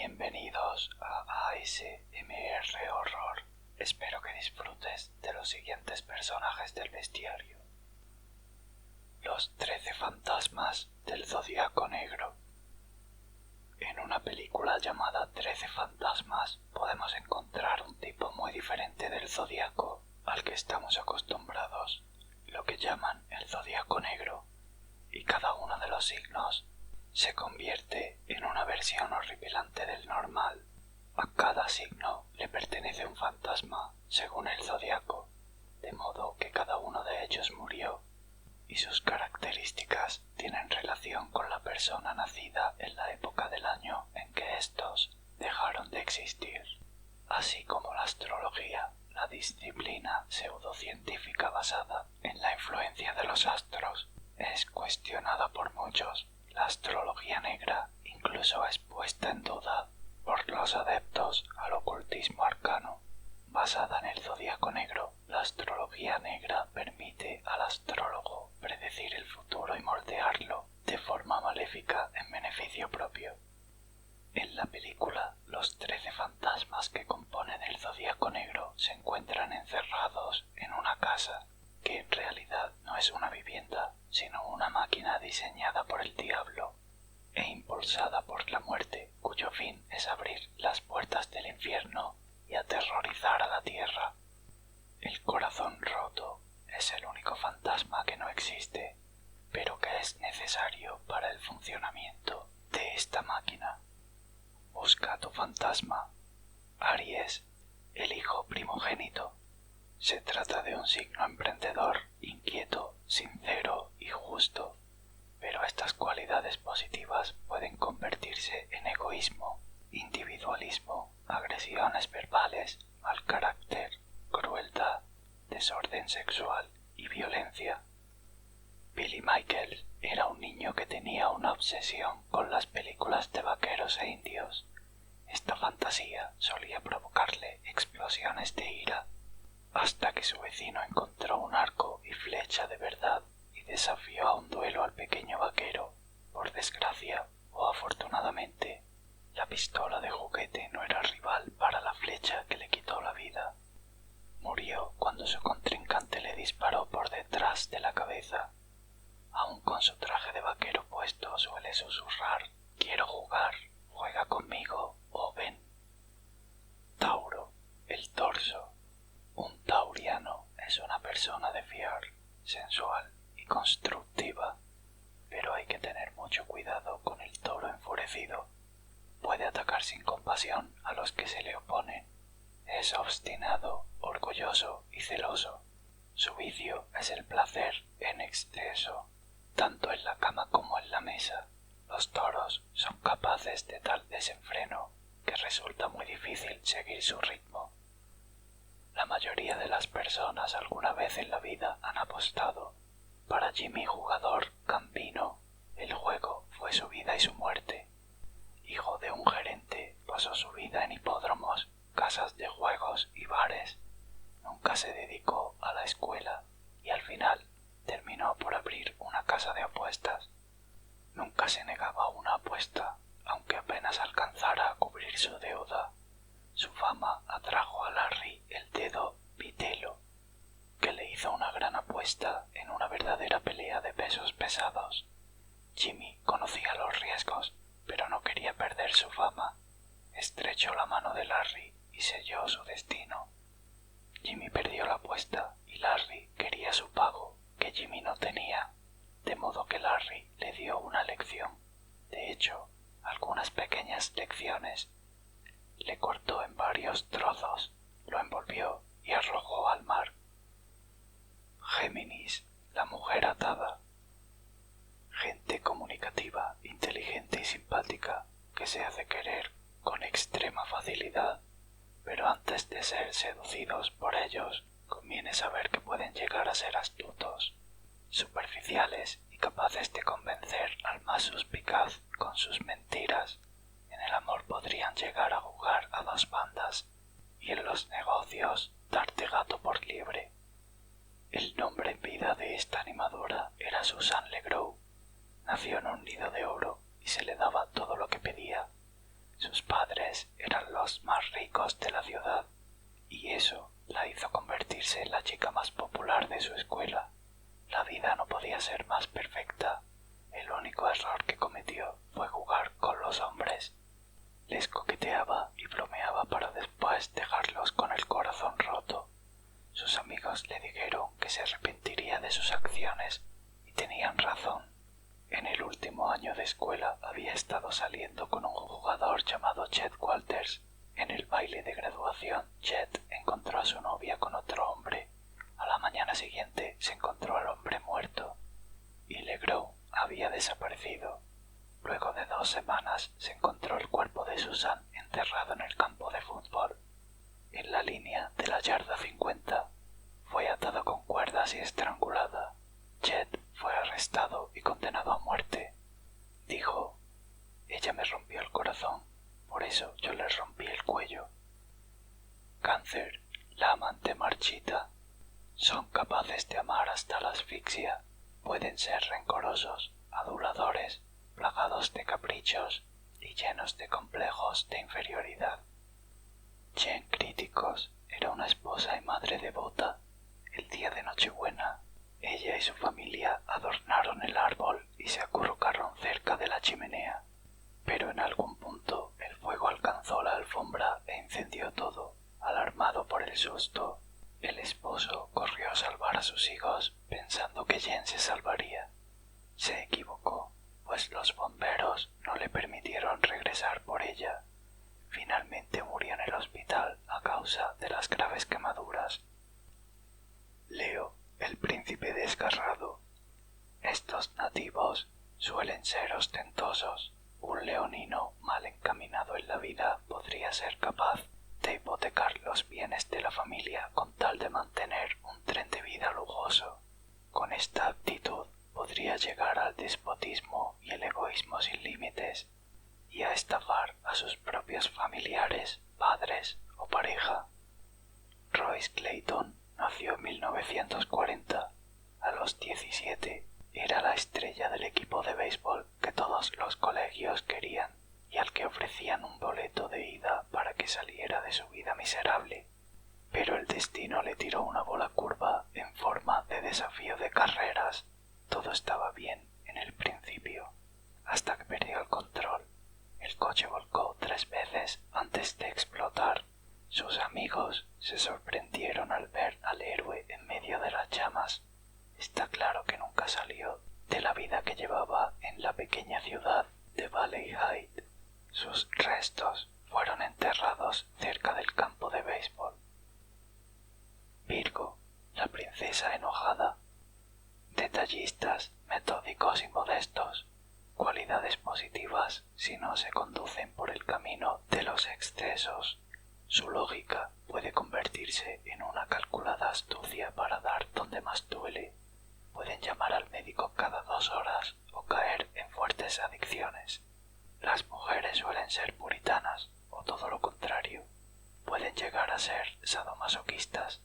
Bienvenidos a ASMR Horror. Espero que disfrutes de los siguientes personajes del bestiario. Los 13 fantasmas del Zodiaco Negro. En una película llamada 13 fantasmas podemos encontrar un tipo muy diferente del Zodiaco al que estamos acostumbrados, lo que llaman el Zodiaco Negro, y cada uno de los signos se convierte en una versión horripilante del normal. A cada signo le pertenece un fantasma según el zodiaco, de modo que cada uno de ellos murió, y sus características tienen relación con la persona nacida en la época del año en que estos dejaron de existir. Así como la astrología, la disciplina pseudocientífica basada en la influencia de los astros, es cuestionada por muchos. La astrología negra incluso es puesta en duda por los adeptos al ocultismo arcano. Basada en el zodiaco negro, la astrología negra permite al astrólogo predecir el futuro y moldearlo de forma maléfica en beneficio propio. En la película, los 13 fantasmas que componen el zodiaco negro se encuentran encerrados en una casa que en realidad no es una vivienda, sino una máquina diseñada por el diablo e impulsada por la muerte, cuyo fin es abrir las puertas del infierno y aterrorizar a la tierra. El corazón roto es el único fantasma que no existe, pero que es necesario para el funcionamiento de esta máquina. Busca tu fantasma. Aries, el hijo primogénito. Se trata de un signo emprendedor, inquieto, sincero y justo, pero estas cualidades positivas pueden convertirse en egoísmo, individualismo, agresiones verbales, mal carácter, crueldad, desorden sexual y violencia. Billy Michael era un niño que tenía una obsesión con las películas de vaqueros e indios. Esta fantasía solía provocarle explosiones de ira, hasta que su vecino encontró un arco y flecha de verdad y desafió a un duelo al pequeño vaquero. Por desgracia o afortunadamente, la pistola de juguete no era rival para la flecha que le quitó la vida. Murió cuando su contrincante le disparó por detrás de la cabeza. Aún con su traje de vaquero puesto suele susurrar: «Quiero jugar, juega conmigo o ven». Tauro, el torso. Un tauriano es una persona de fiar, sensual y constructiva, pero hay que tener mucho cuidado con el toro enfurecido. Puede atacar sin compasión a los que se le oponen. Es obstinado, orgulloso y celoso. Su vicio es el placer en exceso, tanto en la cama como en la mesa. Los toros son capaces de tal desenfreno que resulta muy difícil seguir su ritmo. La mayoría de las personas alguna vez en la vida han apostado. Para Jimmy Jugador Gambino, el juego fue su vida y su muerte. Hijo de un gerente, pasó su vida en hipódromos, casas de juegos y bares. Nunca se dedicó a la escuela y al final terminó por abrir una casa de apuestas. Nunca se negaba a una apuesta, aunque apenas alcanzara a cubrir su deuda. Su fama atrajo a Larry el Dedo Vitelo, que le hizo una gran apuesta en una verdadera pelea de pesos pesados. Jimmy conocía los riesgos, pero no quería perder su fama. Estrechó la mano de Larry y selló su destino. Jimmy perdió la apuesta y Larry quería su pago, que Jimmy no tenía, de modo que Larry le dio una lección. De hecho, algunas pequeñas lecciones. Le cortó en varios trozos, lo envolvió y arrojó al mar. Géminis, la mujer atada. Gente comunicativa, inteligente y simpática, que se hace querer con extrema facilidad, pero antes de ser seducidos por ellos, conviene saber que pueden llegar a ser astutos, superficiales y capaces de convencer al más suspicaz con sus mentiras. En el amor podrían llegar a jugar a dos bandas y en los negocios darte gato por liebre. El nombre en vida de esta animadora era Susan Legrow. Nació en un nido de oro y se le daba todo lo que pedía. Sus padres de la ciudad, y eso la hizo convertirse en la chica más popular de su escuela. La vida no podía ser más perfecta. El único error que cometió fue jugar con los hombres. Les coqueteaba y bromeaba para después dejarlos con el corazón roto. Sus amigos le dijeron que se arrepentiría de sus acciones y tenían razón. En el último año de escuela había estado saliendo con un jugador llamado Chet Walters. En el baile de graduación, Chet encontró a su novia con otro hombre. A la mañana siguiente se encontró al hombre muerto y Legros había desaparecido. Luego de 2 semanas se encontró el cuerpo de Susan enterrado en el campo de fútbol, en la línea de la yarda 50. Fue atada con cuerdas y estrangulada. Chet fue arrestado y condenado a muerte. Dijo: «Ella me rompió el corazón, por eso yo le rompí el cuello». Cáncer, la amante marchita. Son capaces de amar hasta la asfixia. Pueden ser rencorosos, aduladores, plagados de caprichos y llenos de complejos de inferioridad. Jen Críticos era una esposa y madre devota. El día de Nochebuena, ella y su familia adornaron el árbol y se acurrucaron cerca de la chimenea. Pero en algún punto el fuego alcanzó la alfombra e incendió todo. Alarmado por el susto, el esposo corrió a salvar a sus hijos pensando que Jen se salvaría. Se equivocó, pues los bomberos no le permitieron regresar por ella. Finalmente murió en el hospital a causa de las graves quemaduras. Leo, el príncipe desgarrado. Estos nativos suelen ser ostentosos. Un leonino mal encaminado en la vida podría ser capaz de hipotecar los bienes de la familia con tal de mantener un tren de vida lujoso. Con esta actitud podría llegar al despotismo y el egoísmo sin límites, y a estafar a sus propios familiares, padres o pareja. Royce Clayton nació en 1940. A los 17 era la estrella del equipo de béisbol que todos los colegios querían y al que ofrecían un boleto de ida para que saliera de su vida miserable. Pero el destino le tiró una bola curva en forma de desafío de carreras. Todo estaba bien en el principio, hasta que perdió el control. El coche volcó 3 veces antes de explotar. Sus amigos se sorprendieron al ver al héroe en medio de las llamas. Está claro que nunca salió de la vida que llevaba en la pequeña ciudad de Valley Heights. Sus restos fueron enterrados cerca del campo de béisbol. Virgo, la princesa enojada. Detallistas, metódicos y modestos. Cualidades positivas si no se conducen por el camino de los excesos. Su lógica puede convertirse en una calculada astucia para dar donde más duele. Pueden llamar al médico cada 2 horas o caer en fuertes adicciones. Las mujeres suelen ser puritanas, o todo lo contrario. Pueden llegar a ser sadomasoquistas.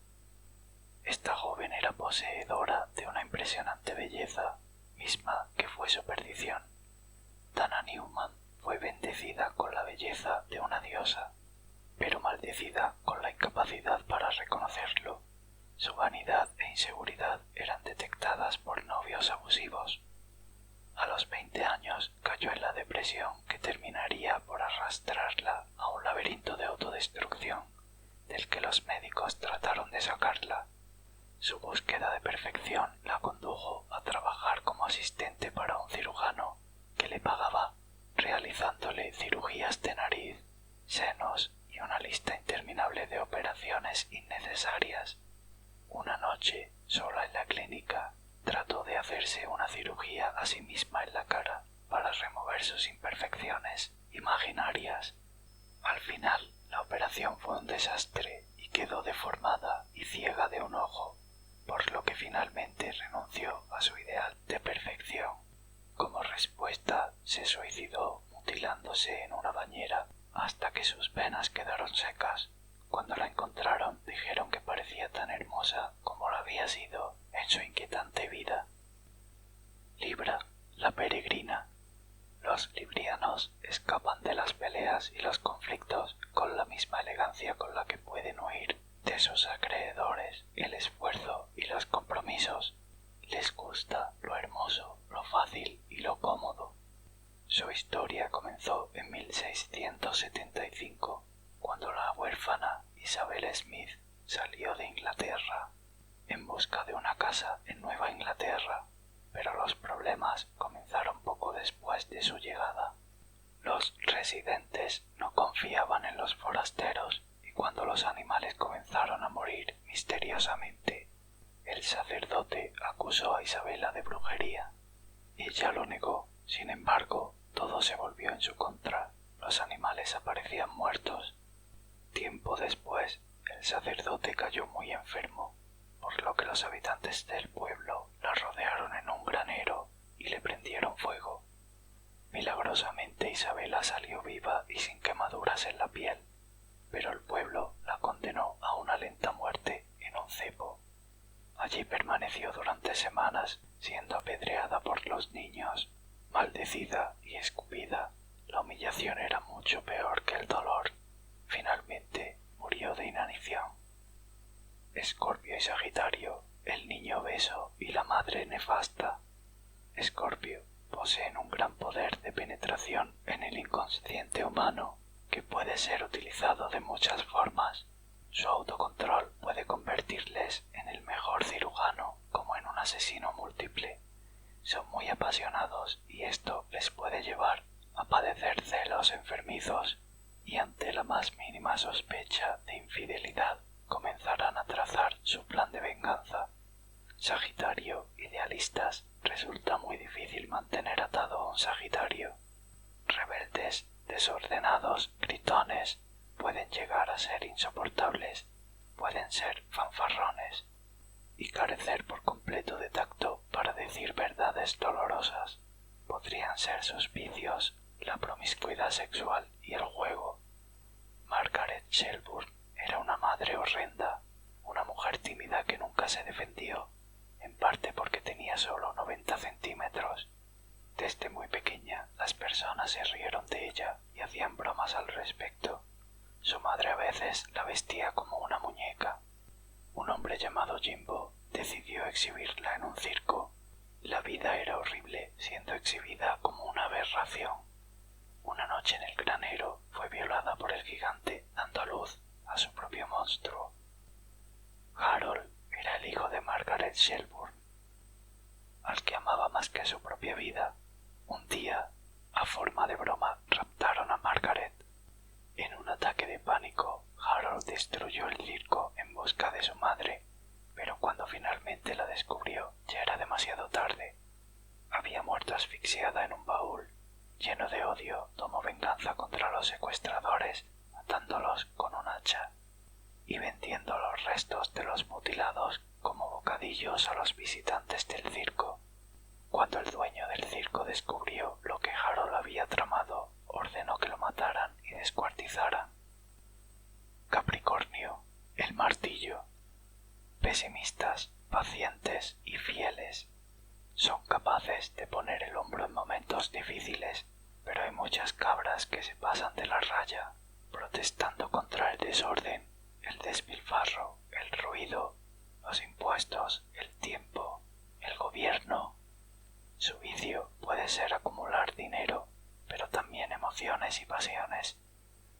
Esta joven era poseedora de una impresionante belleza, misma que fue su perdición. Dana Newman fue bendecida con la belleza de una diosa, pero maldecida con la incapacidad para reconocerlo. Su vanidad e inseguridad eran detectadas por novios abusivos. A los 20 años cayó en la depresión que terminaría por arrastrarla a un laberinto de autodestrucción, del que los médicos trataron de sacarla. Su búsqueda de perfección la condujo a trabajar como asistente para un cirujano que le pagaba, realizándole cirugías de nariz, senos y una lista interminable de operaciones innecesarias. Una noche, sola en la clínica, trató de hacerse una cirugía a sí misma en la cara para remover sus imperfecciones imaginarias. Al final, la operación fue un desastre y quedó deformada y ciega de un ojo, por lo que finalmente renunció a su ideal de perfección. Como respuesta, se suicidó mutilándose en una bañera hasta que sus venas quedaron secas. Cuando la encontraron, dijeron que parecía tan hermosa como lo había sido en su inquietante vida. Libra, la peregrina. Los librianos escapan de las peleas y los conflictos con la misma elegancia con la que pueden huir de sus acreedores, el esfuerzo y los compromisos. Les gusta lo hermoso, lo fácil y lo cómodo. Su historia comenzó en 1675, cuando la huérfana Isabel Smith salió de Inglaterra en busca de una casa en Nueva Inglaterra, pero los problemas comenzaron poco después de su llegada. Los residentes no confiaban en los forasteros y cuando los animales comenzaron a morir misteriosamente, el sacerdote acusó a Isabela de brujería. Ella lo negó, sin embargo, todo se volvió en su contra. Los animales aparecían muertos. Tiempo después, el sacerdote cayó muy enfermo, por lo que los habitantes del pueblo la rodearon en un granero y le prendieron fuego. Milagrosamente Isabela salió viva y sin quemaduras en la piel, pero el pueblo la condenó a una lenta muerte en un cepo. Allí permaneció durante semanas, siendo apedreada por los niños, maldecida y escupida. La humillación era mucho peor que el dolor. Finalmente murió de inanición. Escorpio y Sagitario, el niño obeso y la madre nefasta. Escorpio poseen un gran poder de penetración en el inconsciente humano que puede ser utilizado de muchas formas. Su autocontrol puede convertirles en el mejor cirujano como en un asesino múltiple. Son muy apasionados y esto les puede llevar a padecer celos enfermizos y ante la más mínima sospecha de infidelidad comenzarán a trazar su plan de venganza. Sagitario, idealistas, resulta muy difícil mantener atado a un Sagitario. Rebeldes, desordenados, gritones, pueden llegar a ser insoportables, pueden ser fanfarrones y carecer por completo de tacto para decir verdades dolorosas. Podrían ser sus vicios, la promiscuidad sexual y el juego. Margaret Shelburne era una madre horrenda, una mujer tímida que nunca se defendió, en parte porque tenía solo 90 centímetros. Desde muy pequeña las personas se rieron de ella y hacían bromas al respecto. Su madre a veces la vestía como una muñeca. Un hombre llamado Jimbo decidió exhibirla en un circo. La vida era horrible, siendo exhibida como una aberración. Una noche en el granero fue violada por el gigante, dando a luz a su propio monstruo. Harold era el hijo de Margaret Shelburne, al que amaba más que su propia vida. Un día, a forma de broma, raptaron a Margaret. En un ataque de pánico, Harold destruyó el circo en busca de su madre, pero cuando finalmente la descubrió ya era demasiado tarde. Había muerto asfixiada en un baúl. Lleno de odio, tomó venganza contra los secuestradores, matándolos con un hacha y vendiendo los restos de los mutilados como bocadillos a los visitantes del circo. Cuando el dueño del circo descubrió lo que Harold había tramado, ordenó que lo mataran y descuartizaran. Capricornio, el martillo. Pesimistas, pacientes y fieles. Son capaces de poner el hombro en momentos difíciles, pero hay muchas cabras que se pasan de la raya, protestando contra el desorden, el despilfarro, el ruido, los impuestos, el tiempo, el gobierno. Su vicio puede ser acumular dinero, pero también emociones y pasiones.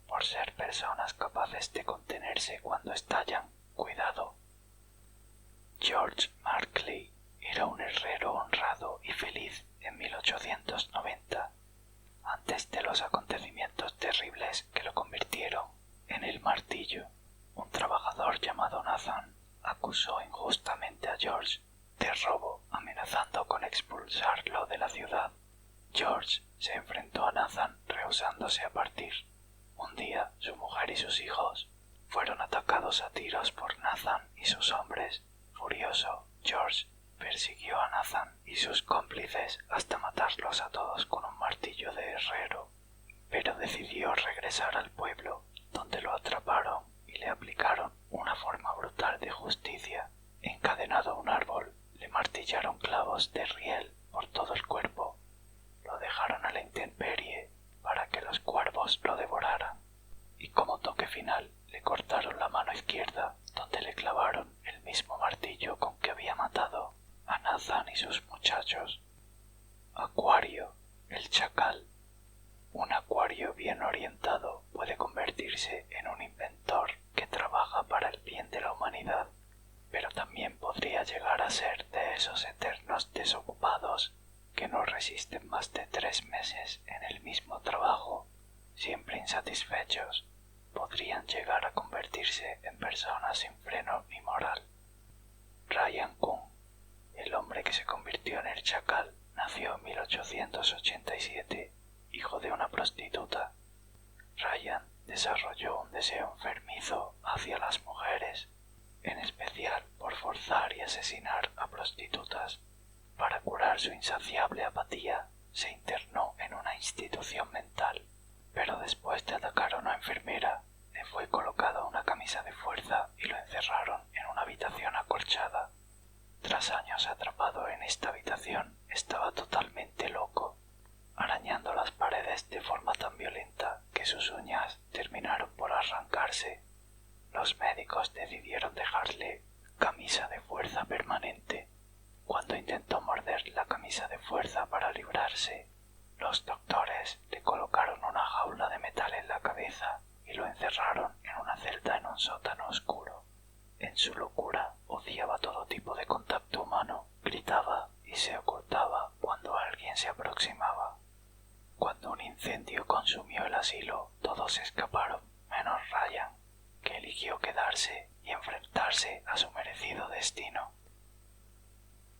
Por ser personas capaces de contenerse cuando estallan, cuidado. George Markley era un herrero honrado y feliz en 1890, antes de los acontecimientos terribles que lo convirtieron en el martillo. Un trabajador llamado Nathan acusó injustamente a George de robo, amenazando con expulsarlo de la ciudad. George se enfrentó a Nathan rehusándose a partir. Un día su mujer y sus hijos fueron atacados a tiros por Nathan y sus hombres. Furioso, George persiguió a Nathan y sus cómplices hasta matarlos a todos con un martillo de herrero, pero decidió regresar al pueblo, donde lo atraparon y le aplicaron una forma brutal de justicia. Encadenado a un árbol, le martillaron clavos de riel por todo el cuerpo, lo dejaron a la intemperie devoraran. Y como toque final le cortaron la mano izquierda, donde le clavaron el mismo martillo con que había matado a Nathan y sus muchachos. Acuario, el chacal. Un acuario bien orientado puede convertirse en un inventor que trabaja para el bien de la humanidad, pero también podría llegar a ser de esos eternos desocupados que no resisten más de 3 meses en el mismo trabajo, siempre insatisfechos. Podrían llegar a convertirse en personas sin freno ni moral. Ryan Kuhn, el hombre que se convirtió en el chacal, nació en 1887, hijo de una prostituta. Ryan desarrolló un deseo enfermizo hacia las mujeres, en especial por forzar y asesinar a prostitutas. Para curar su insaciable apatía, se internó en una institución mental, pero después de atacar a una enfermera, le fue colocada una camisa de fuerza y lo encerraron en una habitación acolchada. Tras años atrapado en esta habitación, estaba totalmente loco, arañando las paredes de forma tan violenta que sus uñas terminaron por arrancarse. Los médicos decidieron dejarle camisa de fuerza permanente. Cuando intentó morder la camisa de fuerza para librarse, los doctores le colocaron una jaula de metal en la cabeza y lo encerraron en una celda en un sótano oscuro. En su locura odiaba todo tipo de contacto humano, gritaba y se ocultaba cuando alguien se aproximaba. Cuando un incendio consumió el asilo, todos escaparon, menos Ryan, que eligió quedarse y enfrentarse a su merecido destino.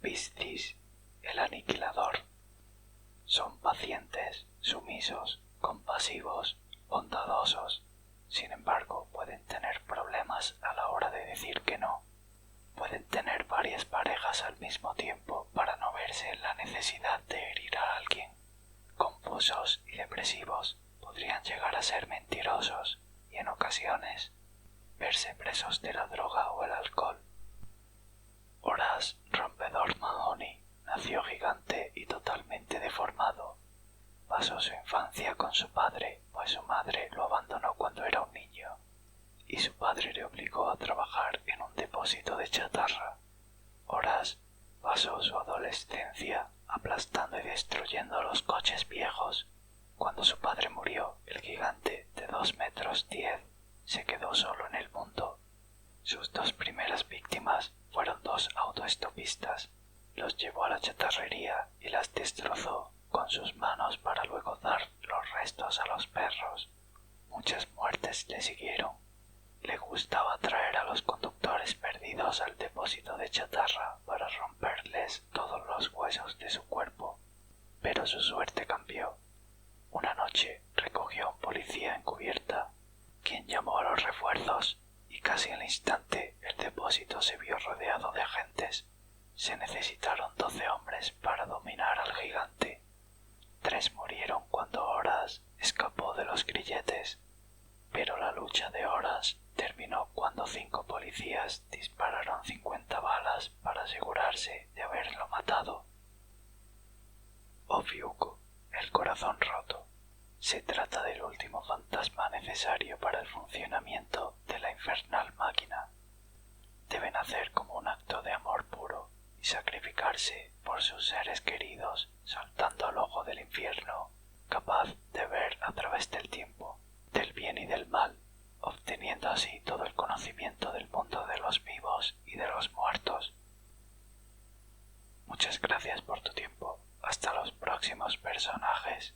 Piscis, el aniquilador. Son pacientes, sumisos, compasivos, bondadosos. Sin embargo, pueden tener problemas a la hora de decir que no. Pueden tener varias parejas al mismo tiempo para no verse en la necesidad de herir a alguien. Confusos y depresivos, podrían llegar a ser mentirosos y en ocasiones verse presos de la droga o el alcohol. Horace Rompedor Mahoney nació gigante y totalmente deformado. Pasó su infancia con su padre, pues su madre lo abandonó cuando era un niño, y su padre le obligó a trabajar en un depósito de chatarra. Horace pasó su adolescencia aplastando y destruyendo los coches viejos. Cuando su padre murió, el gigante de 2,10 metros se quedó solo en el mundo. Sus 2 primeras víctimas fueron 2 autoestopistas. Los llevó a la chatarrería y las destrozó con sus manos para luego dar los restos a los perros. Muchas muertes le siguieron. Le gustaba traer a los conductores perdidos al depósito de chatarra para romperles todos los huesos de su cuerpo. Pero su suerte cambió. Una noche recogió a un policía encubierta, quien llamó a los refuerzos, y casi al instante el depósito se vio rodeado de agentes. Se necesitaron 12 hombres para dominar al gigante. 3 murieron cuando Horace escapó de los grilletes, pero la lucha de Horace terminó cuando 5 policías dispararon 50 balas para asegurarse de haberlo matado. Ofiuco, el corazón roto. Se trata del último fantasma necesario para el funcionamiento de la infernal máquina. Debe nacer como un acto de amor puro y sacrificarse por sus seres queridos, saltando al ojo del infierno, capaz de ver a través del tiempo, del bien y del mal, obteniendo así todo el conocimiento del mundo de los vivos y de los muertos. Muchas gracias por tu tiempo. Hasta los próximos personajes.